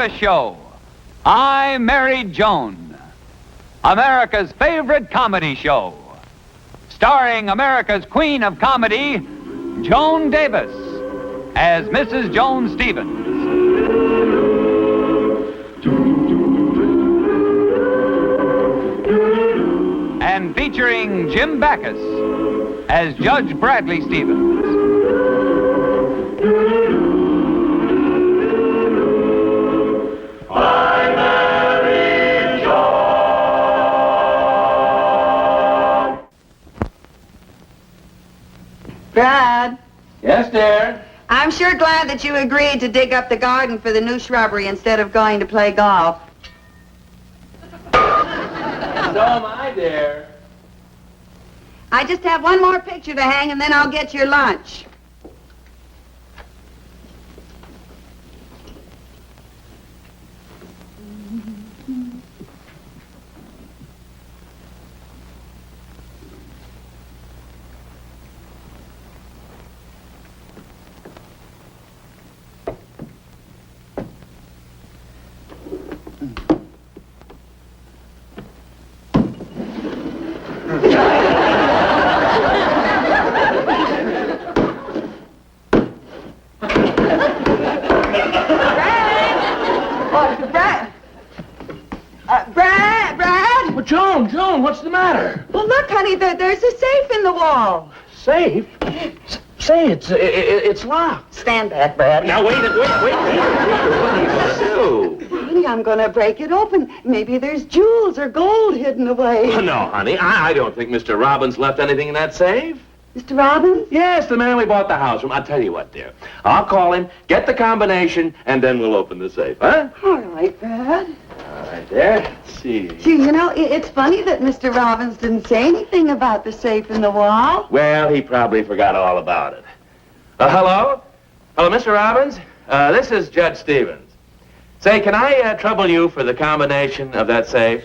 the show. I Married Joan, America's favorite comedy show, starring America's queen of comedy, Joan Davis, as Mrs. Joan Stevens. And featuring Jim Backus as Judge Bradley Stevens. I Married Joan. Brad. Yes, dear? I'm sure glad that you agreed to dig up the garden for the new shrubbery instead of going to play golf. So am I, dear. I just have one more picture to hang and then I'll get your lunch. Joan, what's the matter? Well, look, honey, there's a safe in the wall. Safe? Say, it's locked. Stand back, Brad. Now, wait. What are you going to do? Honey, I'm going to break it open. Maybe there's jewels or gold hidden away. Oh, no, honey, I don't think Mr. Robbins left anything in that safe. Mr. Robbins? Yes, the man we bought the house from. I'll tell you what, dear. I'll call him, get the combination, and then we'll open the safe, huh? All right, Brad. All right, there. Let's see. Gee, you know, it's funny that Mr. Robbins didn't say anything about the safe in the wall. Well, he probably forgot all about it. Hello? Hello, Mr. Robbins? This is Judge Stevens. Say, can I trouble you for the combination of that safe?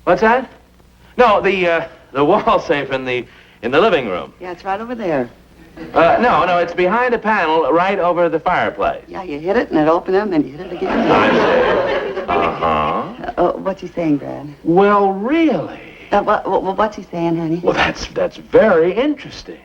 What's that? No, the wall safe in the living room. Yeah, it's right over there. No, it's behind a panel right over the fireplace. Yeah, you hit it and it opened them and you hit it again. I see. Uh-huh. What's he saying, Brad? Well, really? What's he saying, honey? Well, that's very interesting.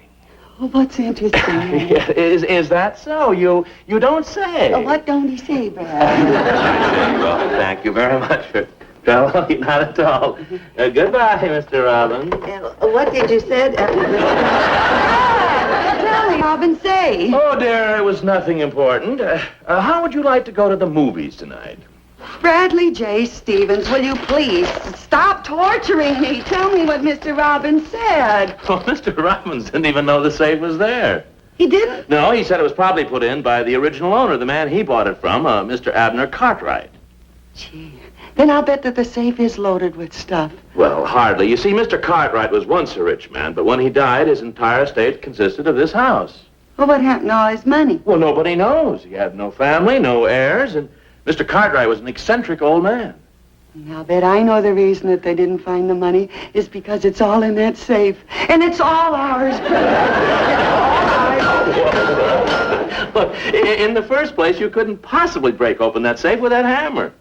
Well, what's interesting, honey? Yeah, is that so? You don't say. What don't he say, Brad? I see. Well, thank you very much for... No, not at all. Goodbye, Mr. Robbins. What did you say? Tell me, Robbins, say. Oh, dear, it was nothing important. How would you like to go to the movies tonight? Bradley J. Stevens, will you please stop torturing me? Tell me what Mr. Robbins said. Well, Mr. Robbins didn't even know the safe was there. He didn't? No, he said it was probably put in by the original owner, the man he bought it from, Mr. Abner Cartwright. Gee, then I'll bet that the safe is loaded with stuff. Well, hardly. You see, Mr. Cartwright was once a rich man, but when he died, his entire estate consisted of this house. Well, what happened to all his money? Well, nobody knows. He had no family, no heirs, and Mr. Cartwright was an eccentric old man. I'll bet I know the reason that they didn't find the money is because it's all in that safe. And it's all ours, Brad. Look, in the first place, you couldn't possibly break open that safe with that hammer.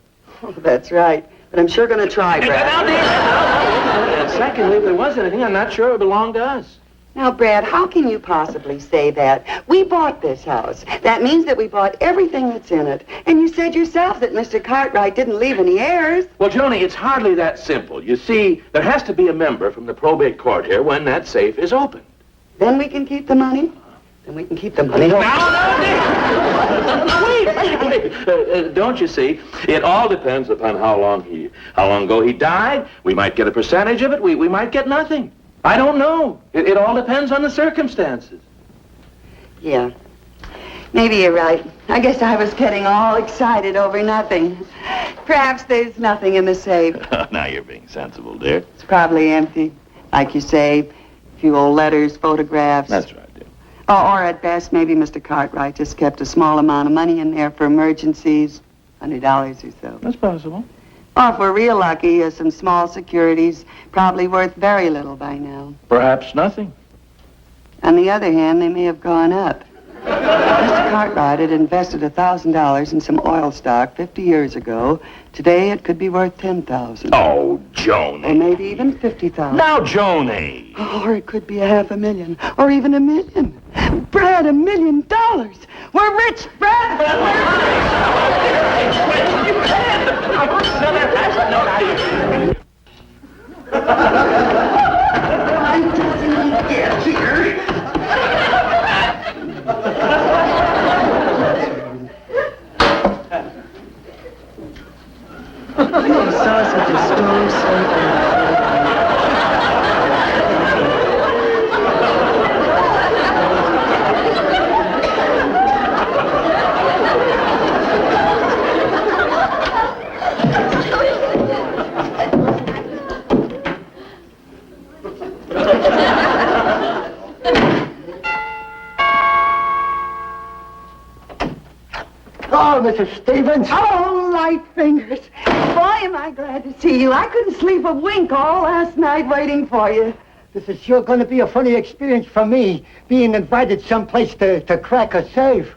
Oh, that's right. But I'm sure going to try, Brad. And secondly, if there was anything, I'm not sure it belonged to us. Now, Brad, how can you possibly say that? We bought this house. That means that we bought everything that's in it. And you said yourself that Mr. Cartwright didn't leave any heirs. Well, Joni, it's hardly that simple. You see, there has to be a member from the probate court here when that safe is opened. Then we can keep the money? Then we can keep the money. No, wait. Don't you see? It all depends upon how long ago he died. We might get a percentage of it. We might get nothing. I don't know. It all depends on the circumstances. Yeah. Maybe you're right. I guess I was getting all excited over nothing. Perhaps there's nothing in the safe. Now you're being sensible, dear. It's probably empty. Like you say, a few old letters, photographs. That's right, dear. Or at best, maybe Mr. Cartwright just kept a small amount of money in there for emergencies. $100 or so. That's possible. Or if we're real lucky, some small securities, probably worth very little by now. Perhaps nothing. On the other hand, they may have gone up. Mr. Cartwright had invested $1,000 in some oil stock 50 years ago. Today, it could be worth $10,000. Oh, Joan. Or maybe even $50,000. Now, Joanie. Or it could be $500,000. Or even $1 million. Brad, $1 million. We're rich, Brad. I doesn't get here. I saw such a storm so Oh, Mrs. Stevens. Oh, light fingers. Boy, am I glad to see you. I couldn't sleep a wink all last night waiting for you. This is sure going to be a funny experience for me, being invited someplace to crack a safe.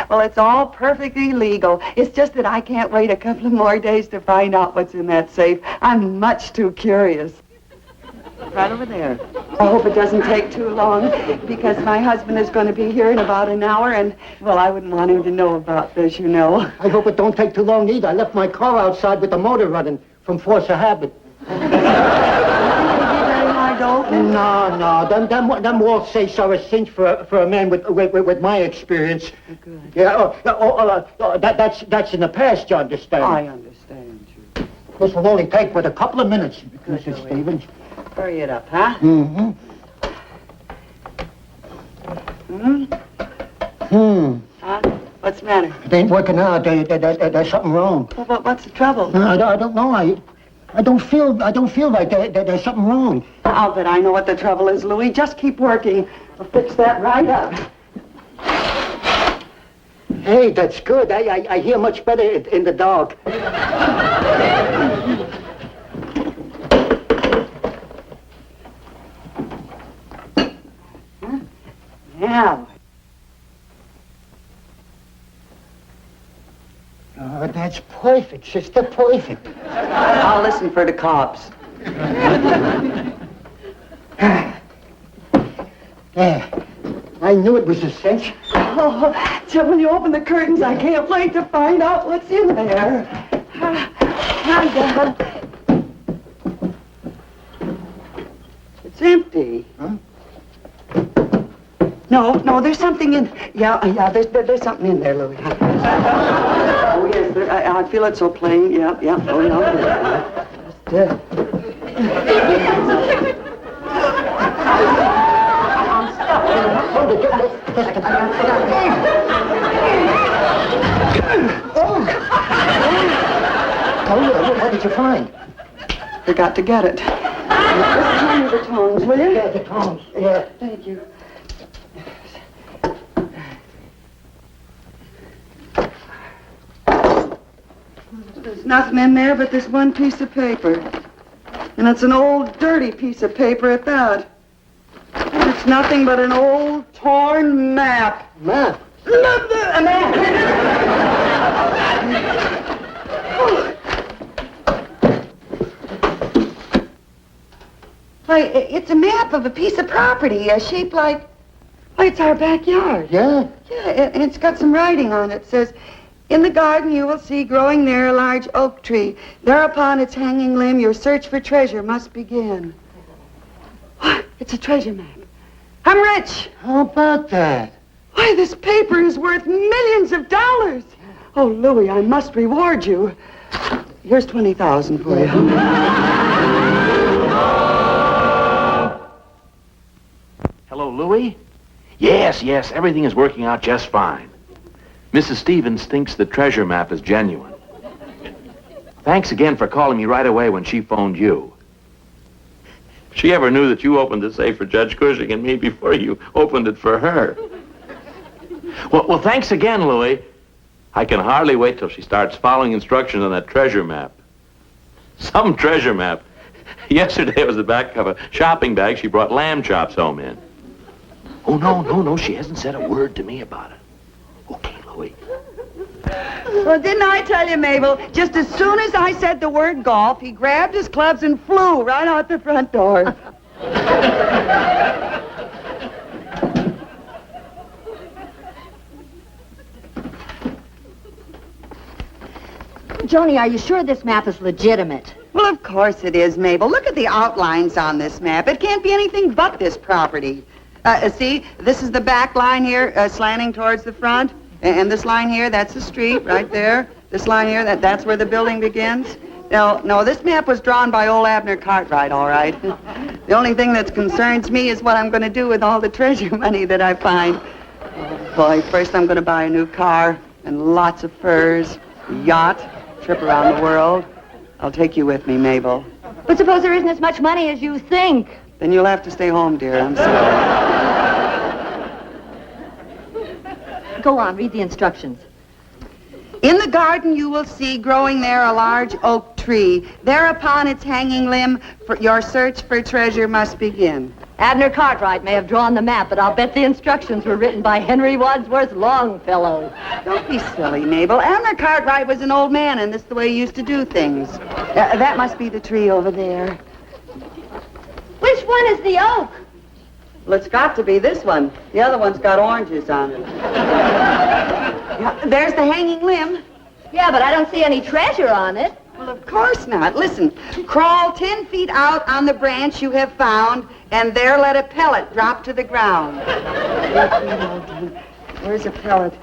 Well, it's all perfectly legal. It's just that I can't wait a couple of more days to find out what's in that safe. I'm much too curious. Right over there. I hope it doesn't take too long, because my husband is going to be here in about an hour, and, well, I wouldn't want him to know about this, you know. I hope it don't take too long either. I left my car outside with the motor running from force of habit. No. Them wall safes are a cinch for a man with my experience. Good. Yeah. That's in the past, you understand. I understand you. This will only take but a couple of minutes, Mrs. Stevens. Hurry it up, huh? Mm-hmm. Huh? What's the matter? It ain't working out. There's something wrong. Well, what's the trouble? I don't know. I don't feel like there's something wrong. I'll bet I know what the trouble is, Louis. Just keep working. I'll fix that right up. Hey, that's good. I hear much better in the dark. Now. Oh, that's perfect, sister, perfect. I'll listen for the cops. There. I knew it was a cinch. Oh, so when you open the curtains, I can't wait to find out what's in there. It's empty. Huh? No, there's something in... Yeah, there's something in there, Louis. Oh, yes, I feel it so plain. Yeah, oh, yeah. Just, What did you find? Forgot to get it. Just hand me the tongs, will you? Yeah, the tongs. Yeah. Thank you. There's nothing in there but this one piece of paper. And it's an old, dirty piece of paper at that. It's nothing but an old, torn map. Map? A map! Why, it's a map of a piece of property, shaped like... Why, it's our backyard. Yeah? Yeah, and it's got some writing on it. It says, "In the garden you will see growing there a large oak tree. There upon its hanging limb your search for treasure must begin." What? It's a treasure map. I'm rich. How about that? Why, this paper is worth millions of dollars. Oh, Louis, I must reward you. Here's $20,000 for you. Hello, Louis? Yes, everything is working out just fine. Mrs. Stevens thinks the treasure map is genuine. Thanks again for calling me right away when she phoned you. If she ever knew that you opened the safe for Judge Cushing and me before you opened it for her. Well, thanks again, Louis. I can hardly wait till she starts following instructions on that treasure map. Some treasure map. Yesterday it was the back of a shopping bag she brought lamb chops home in. Oh, no, she hasn't said a word to me about it. Well, didn't I tell you, Mabel? Just as soon as I said the word golf, he grabbed his clubs and flew right out the front door. Joni, are you sure this map is legitimate? Well, of course it is, Mabel. Look at the outlines on this map. It can't be anything but this property. See, this is the back line here, slanting towards the front. And this line here, that's the street right there. This line here, that's where the building begins. No, this map was drawn by old Abner Cartwright, all right. The only thing that concerns me is what I'm going to do with all the treasure money that I find. Oh, boy, first I'm going to buy a new car and lots of furs, a yacht, trip around the world. I'll take you with me, Mabel. But suppose there isn't as much money as you think. Then you'll have to stay home, dear. I'm sorry. Go on, read the instructions. In the garden you will see growing there a large oak tree. There upon its hanging limb, your search for treasure must begin. Abner Cartwright may have drawn the map, but I'll bet the instructions were written by Henry Wadsworth Longfellow. Don't be silly, Mabel. Abner Cartwright was an old man, and this is the way he used to do things. That must be the tree over there. Which one is the oak? Well, it's got to be this one. The other one's got oranges on it. Yeah, there's the hanging limb. Yeah, but I don't see any treasure on it. Well, of course not. Listen, crawl 10 feet out on the branch you have found, and there let a pellet drop to the ground. Where's a pellet?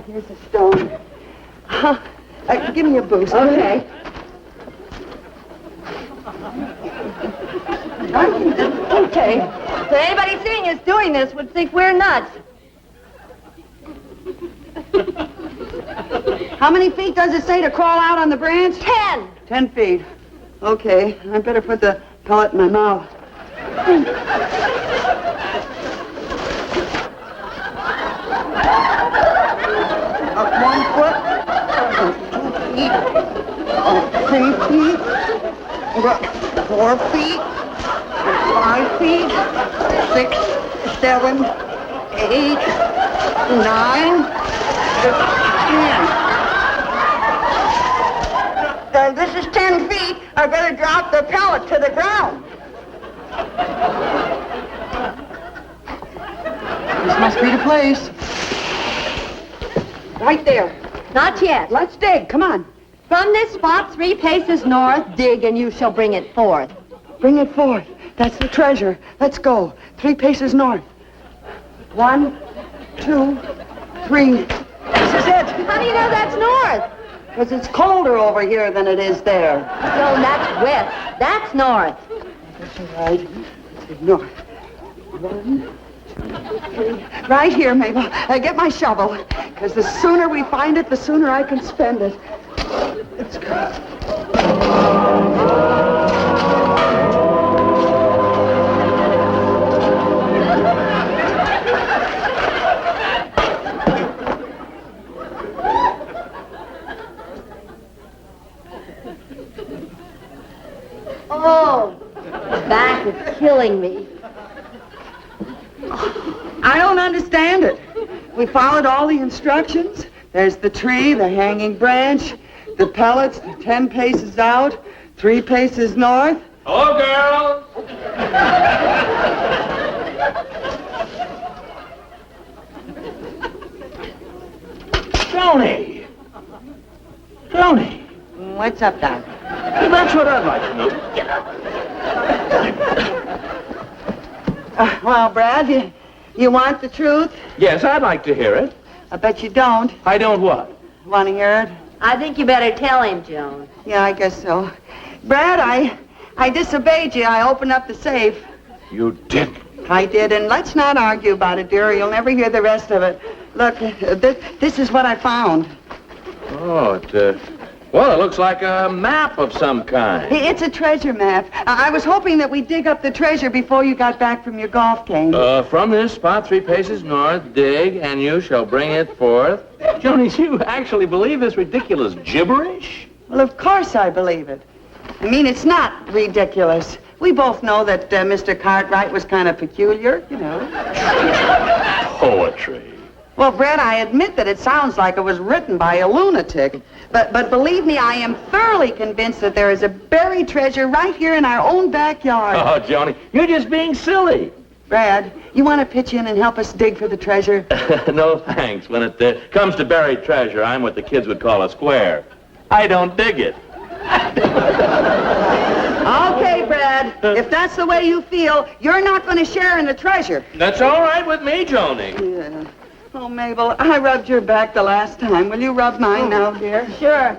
Here's a stone. Give me a boost. Okay. Okay. So anybody seeing us doing this would think we're nuts. How many feet does it say to crawl out on the branch? 10. 10 feet. Okay, I better put the pellet in my mouth. Up 1 foot. 2 feet. 3 feet. 4 feet. 5 feet. 6, 7, 8, 9, 10. This is 10 feet. I better drop the pellet to the ground. This must be the place. Right there. Not yet. Let's dig. Come on. From this spot, 3 paces north, dig, and you shall bring it forth. Bring it forth. That's the treasure. Let's go. 3 paces north. 1, 2, 3. This is it. How do you know that's north? Because it's colder over here than it is there. No, that's west. That's north. That's all right. North. 1, 2, 3. Right here, Mabel. Get my shovel. Because the sooner we find it, the sooner I can spend it. Let's go. Oh, back is killing me. I don't understand it. We followed all the instructions. There's the tree, the hanging branch, the pellets, 10 paces out, 3 paces north. Hello, girls. Joni. Joni. What's up, Doc? That's what I'd like to know. Get up. Well, Brad, you want the truth? Yes, I'd like to hear it. I bet you don't. I don't what? Want to hear it? I think you better tell him, Joan. Yeah, I guess so. Brad, I disobeyed you. I opened up the safe. You didn't. I did, and let's not argue about it, dear. You'll never hear the rest of it. Look, this is what I found. Oh, well, it looks like a map of some kind. It's a treasure map. I was hoping that we'd dig up the treasure before you got back from your golf game. From this spot, 3 paces north, dig, and you shall bring it forth. Joni, you actually believe this ridiculous gibberish? Well, of course I believe it. I mean, it's not ridiculous. We both know that Mr. Cartwright was kind of peculiar, you know. Poetry. Well, Brad, I admit that it sounds like it was written by a lunatic. But believe me, I am thoroughly convinced that there is a buried treasure right here in our own backyard. Oh, Joni, you're just being silly. Brad, you want to pitch in and help us dig for the treasure? No, thanks. When it comes to buried treasure, I'm what the kids would call a square. I don't dig it. Okay, Brad. If that's the way you feel, you're not going to share in the treasure. That's all right with me, Joni. Yeah. Oh, Mabel, I rubbed your back the last time. Will you rub mine now, dear? Sure.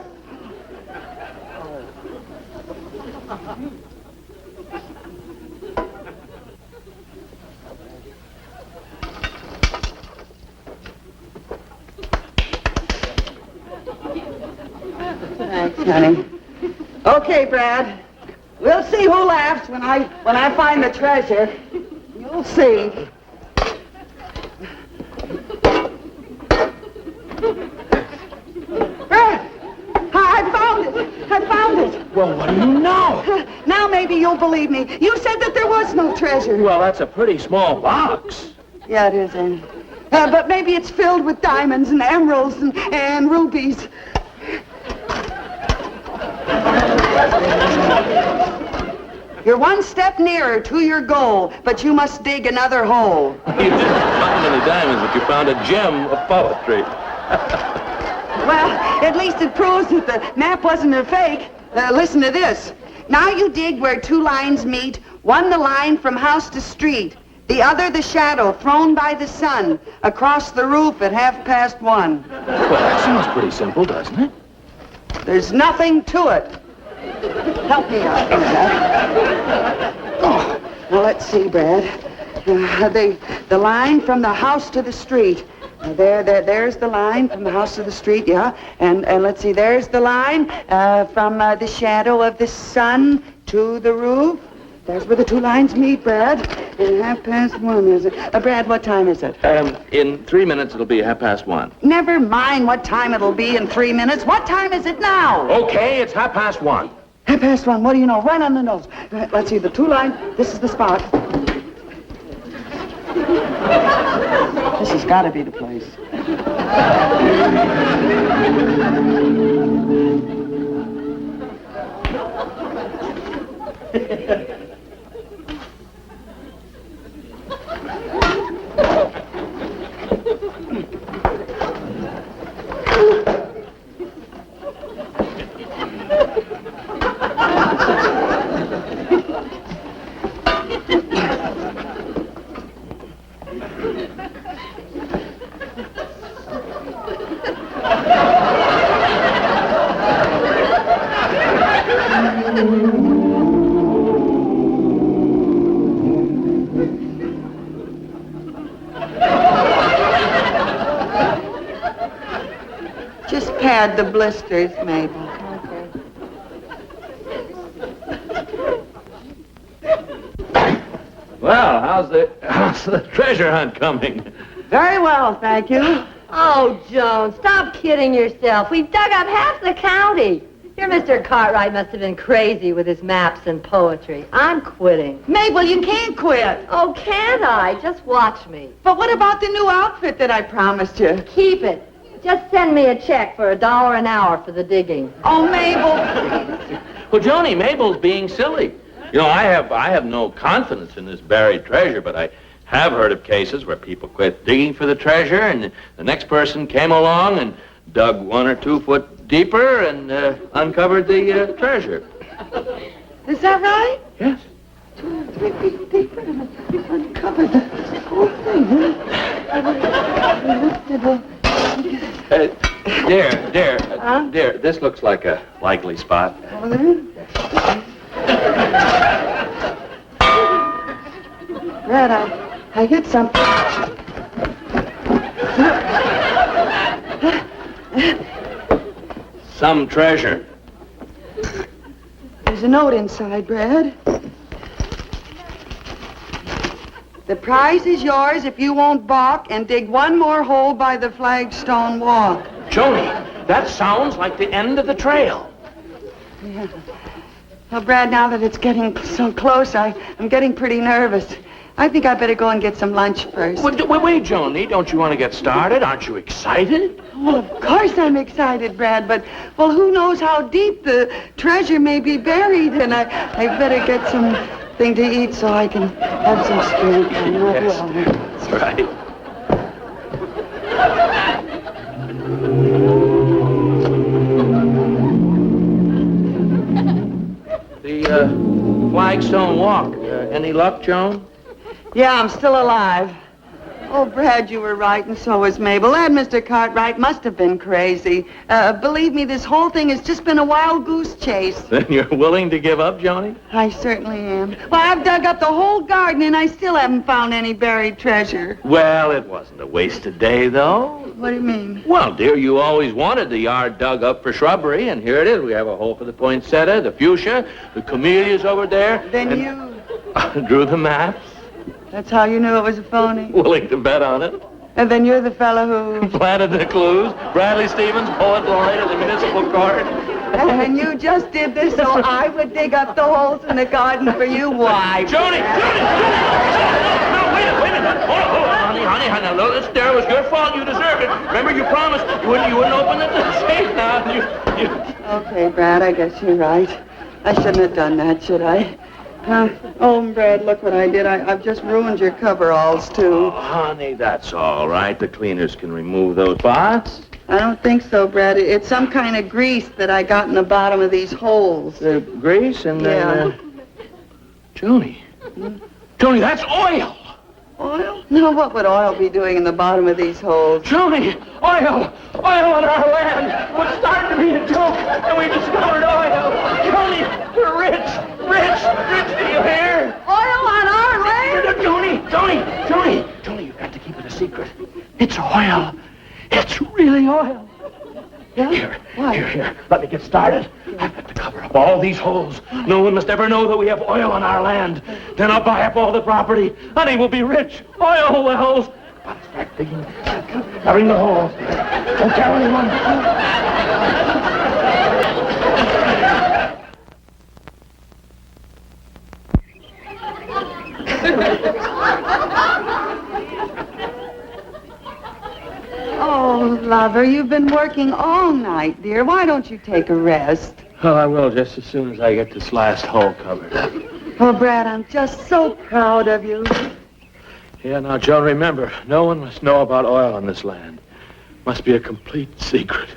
Thanks, honey. Okay, Brad. We'll see who laughs when I find the treasure. You'll see. Brad! I found it! I found it! Well, what do you know? Now maybe you'll believe me. You said that there was no treasure. Well, that's a pretty small box. Yeah, it is, Annie. But maybe it's filled with diamonds and emeralds and rubies. You're one step nearer to your goal, but you must dig another hole. You didn't find any diamonds, but you found a gem of poetry. Well, at least it proves that the map wasn't a fake. Listen to this. Now you dig where two lines meet, one the line from house to street, the other the shadow thrown by the sun across the roof at 1:30. Well, that seems pretty simple, doesn't it? There's nothing to it. Help me out here, Brad. Oh, well, let's see, Brad. The line from the house to the street. There's the line from the house to the street, yeah. And let's see, there's the line from the shadow of the sun to the roof. There's where the two lines meet, Brad. And 1:30, is it? Brad, what time is it? In 3 minutes, it'll be 1:30. Never mind what time it'll be in 3 minutes. What time is it now? Okay, it's 1:30. 1:30, what do you know? Right on the nose. Let's see, the two lines. This is the spot. This has got to be the place. Just pad the blisters, Mabel. Well, how's the treasure hunt coming? Very well, thank you. Oh, Joan, stop kidding yourself. We've dug up half the county. Your Mr. Cartwright must have been crazy with his maps and poetry. I'm quitting. Mabel, you can't quit. Oh, can't I? Just watch me. But what about the new outfit that I promised you? Keep it. Just send me a check for $1 an hour for the digging. Oh, Mabel. Well, Joni, Mabel's being silly. You know, I have no confidence in this buried treasure, but I have heard of cases where people quit digging for the treasure, and the next person came along and dug 1 or 2 foot deeper and uncovered the treasure. Is that right? Yes. 2 or 3 feet deeper and uncovered the whole thing. Dear, this looks like a likely spot. Over there? Brad, I hit something. Some treasure. There's a note inside, Brad. The prize is yours if you won't balk and dig 1 more hole by the flagstone walk. Joni, that sounds like the end of the trail. Yeah. Well, Brad, now that it's getting so close, I'm getting pretty nervous. I think I better go and get some lunch first. Wait, Joni. Don't you want to get started? Aren't you excited? Well, of course I'm excited, Brad, but, well, who knows how deep the treasure may be buried, and I better get something to eat so I can have some strength. I'm not well. That's right. The Flagstone Walk. Any luck, Joan? Yeah, I'm still alive. Oh, Brad, you were right, and so was Mabel. That Mr. Cartwright must have been crazy. Believe me, this whole thing has just been a wild goose chase. Then you're willing to give up, Joni? I certainly am. Well, I've dug up the whole garden, and I still haven't found any buried treasure. Well, it wasn't a wasted day, though. What do you mean? Well, dear, you always wanted the yard dug up for shrubbery, and here it is. We have a hole for the poinsettia, the fuchsia, the camellias over there. Then you... drew the maps. That's how you knew it was a phony? Willing to bet on it. And then you're the fellow who... Planted the clues. Bradley Stevens, poet laureate of the municipal court. And you just did this so I would dig up the holes in the garden for you? Why? Joni! No, wait a minute. Hold on, honey. No, this there was your fault. You deserved it. Remember, you promised you wouldn't open the safe now. Okay, Brad, I guess you're right. I shouldn't have done that, should I? Oh, Brad, look what I did. I've just ruined your coveralls, too. Oh, honey, that's all right. The cleaners can remove those spots. I don't think so, Brad. It's some kind of grease that I got in the bottom of these holes. The grease and then... Yeah. Joni. Joni, that's oil. Oil? No, what would oil be doing in the bottom of these holes? Joni, oil on our land. What started to be a joke, and we discovered oil. Joni, we're rich, do you hear? Oil on our land? Joni, you've got to keep it a secret. It's oil. It's really oil. Yeah? Here. Let me get started. I've got to cover up all these holes. No one must ever know that we have oil on our land. Then I'll buy up all the property. Honey, we'll be rich. Oil wells. Gotta start digging. Covering the holes. Don't tell anyone. Oh, lover, you've been working all night, dear. Why don't you take a rest? Oh, I will just as soon as I get this last hole covered up. Oh, Brad, I'm just so proud of you. Yeah, now, Joan, remember, no one must know about oil on this land. Must be a complete secret.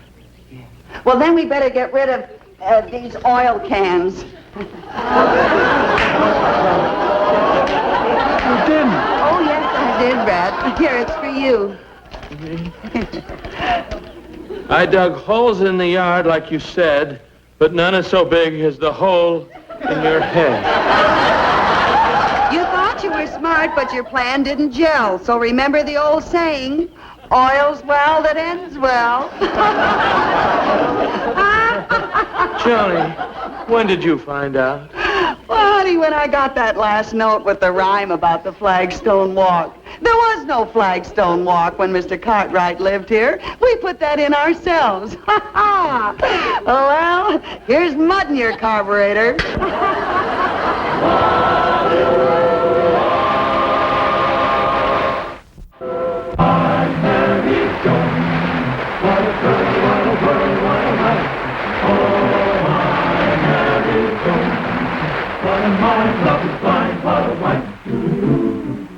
Well, then we better get rid of these oil cans. You didn't. Oh, yes, I did, Brad. Here, it's for you. I dug holes in the yard, like you said, but none is so big as the hole in your head. You thought you were smart, but your plan didn't gel. So remember the old saying, oil's well that ends well. Joni, when did you find out? Well, honey, when I got that last note with the rhyme about the Flagstone Walk. There was no Flagstone Walk when Mr. Cartwright lived here. We put that in ourselves. Ha ha! Well, here's mud in your carburetor.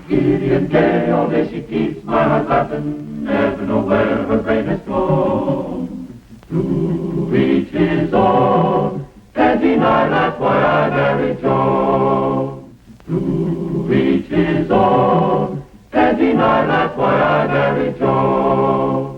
Gideon gay, all day she keeps my heart laughing, never know where her brain has gone. To each his own, can't deny that's why I married Joan. To each his own, can't deny that's why I married Joan.